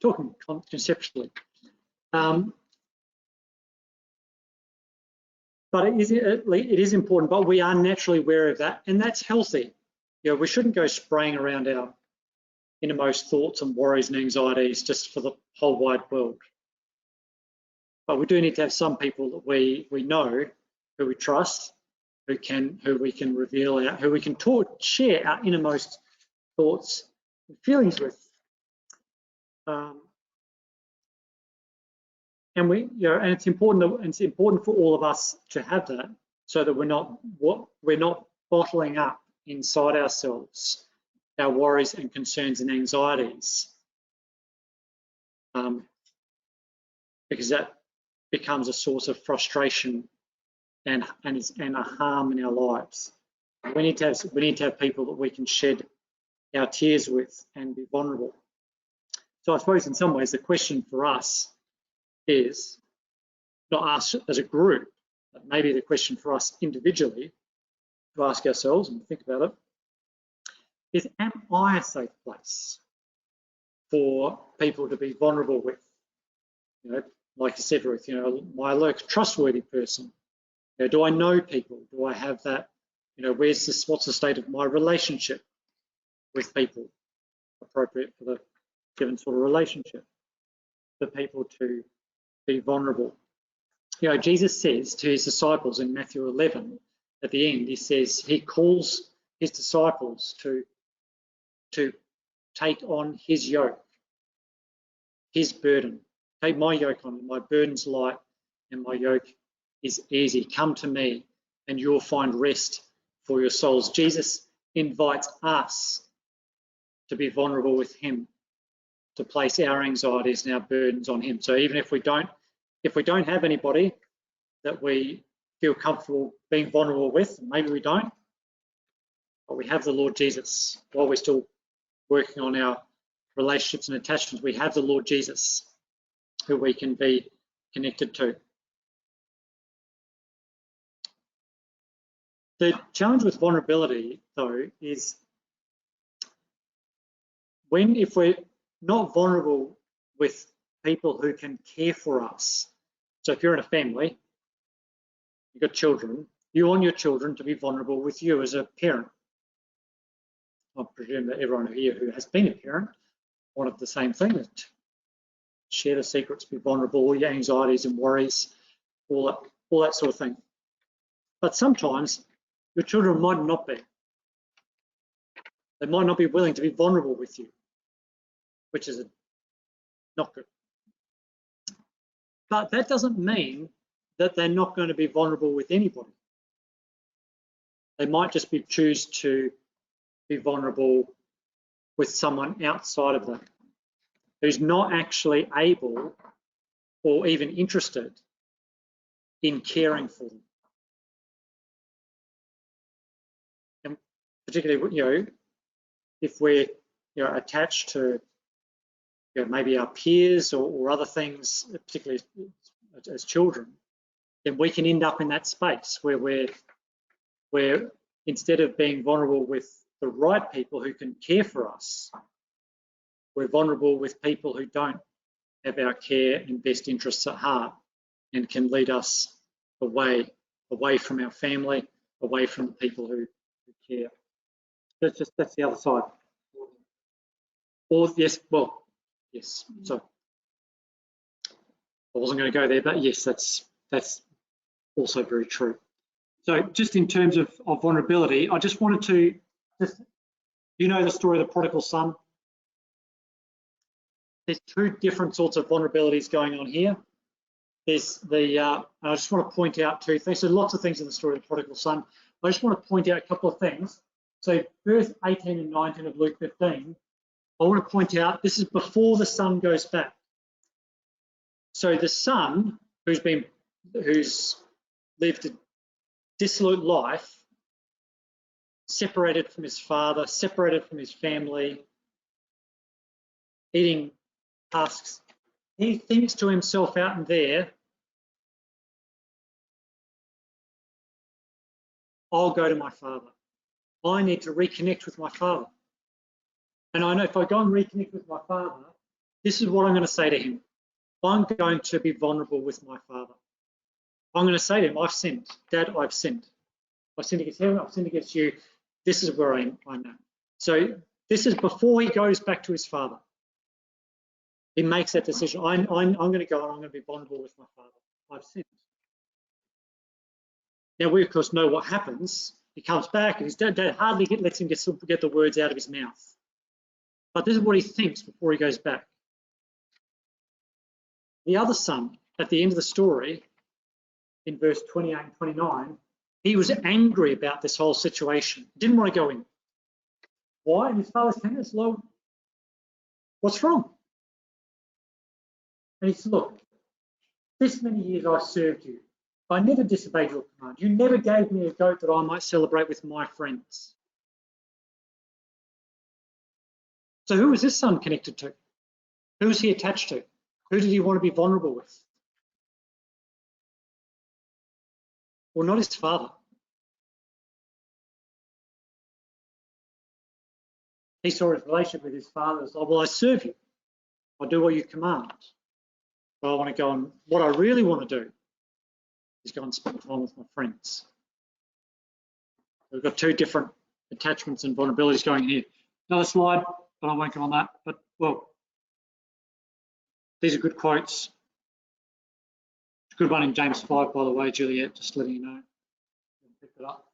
Talking conceptually. But it is important, but we are naturally aware of that, and that's healthy. You know, we shouldn't go spraying around our innermost thoughts and worries and anxieties just for the whole wide world. But we do need to have some people that we know, who we trust, who we can reveal out, who we can share our innermost thoughts and feelings with. And it's important for all of us to have that, so that we're not bottling up inside ourselves our worries and concerns and anxieties, because that becomes a source of frustration and a harm in our lives. We need to have people that we can shed our tears with and be vulnerable. So I suppose in some ways the question for us is, not us as a group, but maybe the question for us individually to ask ourselves and think about it is, am I a safe place for people to be vulnerable with? You know, like you said, Ruth, you know, my trustworthy person. You know, do I know people? Do I have that? You know, what's the state of my relationship with people appropriate for the given sort of relationship for people to be vulnerable? You know, Jesus says to his disciples in Matthew 11, at the end, he says he calls his disciples to take on his yoke, his burden. Take my yoke on you. My burden's light and my yoke is easy. Come to me and you'll find rest for your souls. Jesus invites us to be vulnerable with him, to place our anxieties and our burdens on him. So even if we don't have anybody that we feel comfortable being vulnerable with, maybe we don't, but we have the Lord Jesus. While we're still working on our relationships and attachments, we have the Lord Jesus who we can be connected to. The challenge with vulnerability, though, is if we're not vulnerable with people who can care for us. So if you're in a family, you've got children, you want your children to be vulnerable with you as a parent. I presume that everyone here who has been a parent wanted the same thing, share the secrets, be vulnerable, all your anxieties and worries, all that sort of thing. But sometimes your children might not be. They might not be willing to be vulnerable with you, which is not good. But that doesn't mean that they're not going to be vulnerable with anybody. They might just choose to be vulnerable with someone outside of them who's not actually able or even interested in caring for them. And particularly, if we're attached to maybe our peers or other things, particularly as children, then we can end up in that space where we're instead of being vulnerable with the right people who can care for us, we're vulnerable with people who don't have our care and best interests at heart and can lead us away from our family, away from the people who care. That's the other side. Or yes. So I wasn't going to go there, but yes, that's also very true. So just in terms of vulnerability, I just wanted to the story of the prodigal son. There's two different sorts of vulnerabilities going on here. There's I just want to point out two things. There's lots of things in the story of the prodigal son. I just want to point out a couple of things. So verse 18 and 19 of Luke 15, I want to point out this is before the son goes back. So the son who's lived a dissolute life, separated from his father, separated from his family, eating husks, he thinks to himself out in there, I'll go to my father. I need to reconnect with my father. And I know if I go and reconnect with my father, this is what I'm going to say to him. I'm going to be vulnerable with my father. I'm going to say to him, I've sinned. Dad, I've sinned. I've sinned against him, I've sinned against you. This is where I am. So this is before he goes back to his father. He makes that decision. I'm going to go and I'm going to be vulnerable with my father. I've sinned. Now we of course know what happens. He comes back and his dad hardly lets him get the words out of his mouth. But this is what he thinks before he goes back. The other son, at the end of the story, in verse 28 and 29, he was angry about this whole situation. He didn't want to go in. Why? And his father's saying, Lord, what's wrong? And he said, look, this many years I served you. I never disobeyed your command. You never gave me a goat that I might celebrate with my friends. So who was this son connected to? Who was he attached to? Who did he want to be vulnerable with? Well, not his father. He saw his relationship with his father as, well, I serve you. I do what you command. But I want to go and what I really want to do is go and spend time with my friends. We've got two different attachments and vulnerabilities going here. Another slide, but I won't go on that. But, well, these are good quotes. It's a good one in James 5, by the way, Juliet, just letting you know. Pick it up.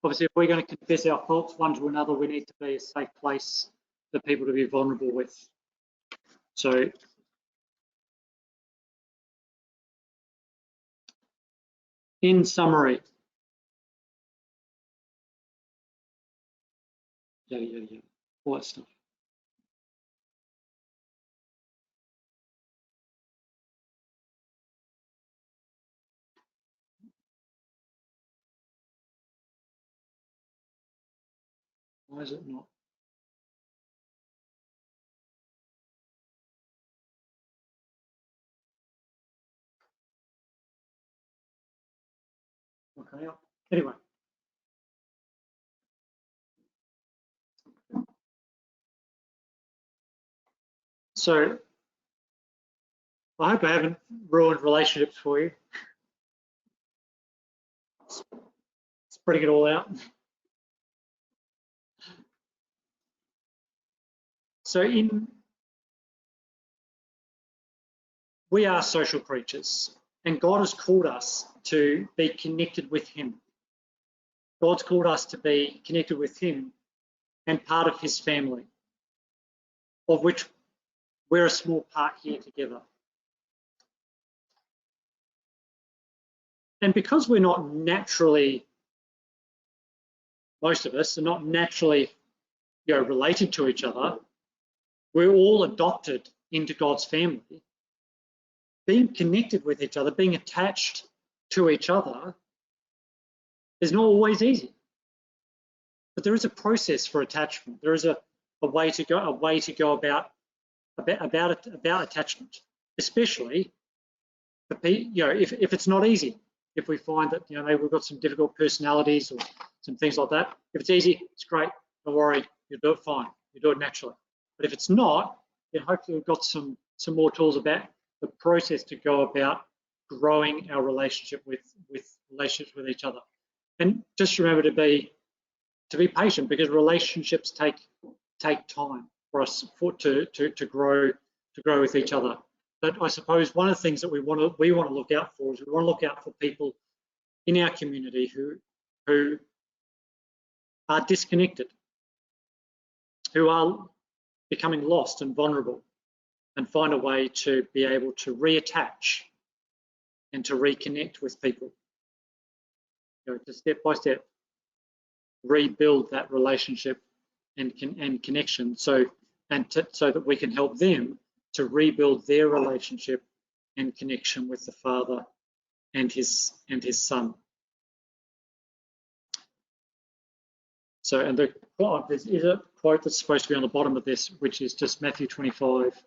Obviously, if we're going to confess our faults one to another, we need to be a safe place for people to be vulnerable with. So, in summary, all that stuff. Why is it not? coming up. Anyway. So I hope I haven't ruined relationships for you. Spreading it all out. So we are social creatures, and God has called us to be connected with him. God's called us to be connected with him and part of his family, of which we're a small part here together. And because we're not naturally, most of us are not naturally, related to each other, we're all adopted into God's family. Being connected with each other, being attached to each other is not always easy. But there is a process for attachment. There is a way to go about attachment, especially if it's not easy. If we find that maybe we've got some difficult personalities or some things like that. If it's easy, it's great. Don't worry, you'll do it fine. You do it naturally. But if it's not, then hopefully we've got some more tools about the process to go about growing our relationship with relationships with each other. And just remember to be patient, because relationships take time for us to grow with each other. But I suppose one of the things that we want to look out for is we want to look out for people in our community who are disconnected, who are becoming lost and vulnerable, and find a way to be able to reattach and to reconnect with people. To step by step rebuild that relationship and connection, so that we can help them to rebuild their relationship and connection with the Father and his Son. So, and there is a quote that's supposed to be on the bottom of this, which is just Matthew 25.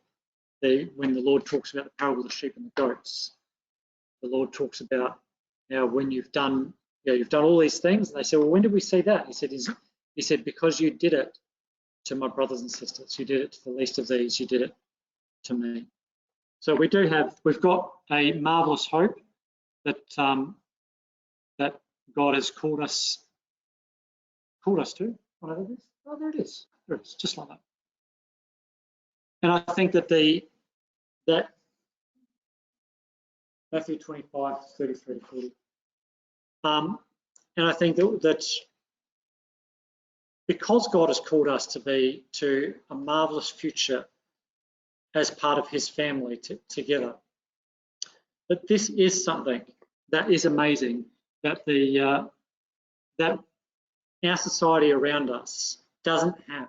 When the Lord talks about the parable of the sheep and the goats, the Lord talks about when you've done all these things. And they say, well, when did we see that? He said, because you did it to my brothers and sisters, you did it to the least of these, you did it to me. So we've got a marvelous hope that that God has called us to. Whatever it is. Oh, there it is. There it is, just like that. And I think that that Matthew 25, 33 to 40. And I think that because God has called us to a marvelous future as part of his family together, that this is something that is amazing, that that our society around us doesn't have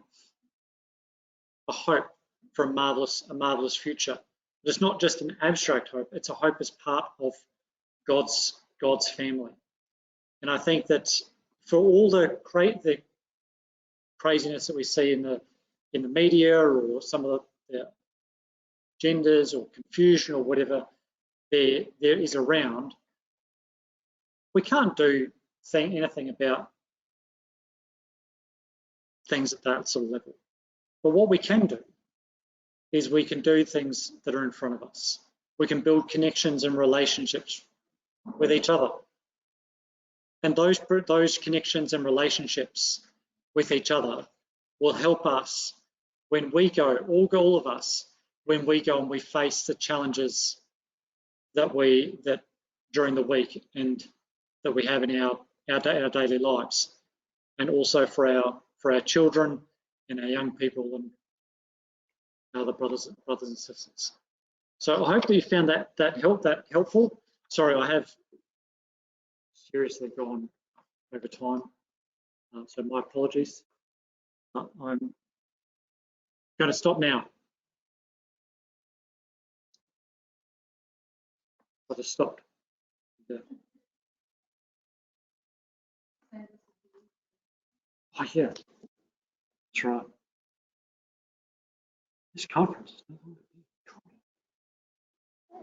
a hope for a marvelous future. But it's not just an abstract hope, it's a hope as part of God's family. And I think that for all the craziness that we see in the media, or some of the genders or confusion or whatever there is around, we can't do anything about things at that sort of level. But what we can do is we can do things that are in front of us. We can build connections and relationships with each other. And those connections and relationships with each other will help us when we go, all of us, when we go and we face the challenges that during the week and that we have in our daily lives, and also for our children and our young people and other brothers and sisters. So I hope that you found that helpful. Sorry, I have seriously gone over time, so my apologies. I'm going to stop now. I just stopped. Yeah. Oh yeah, that's right. This conference.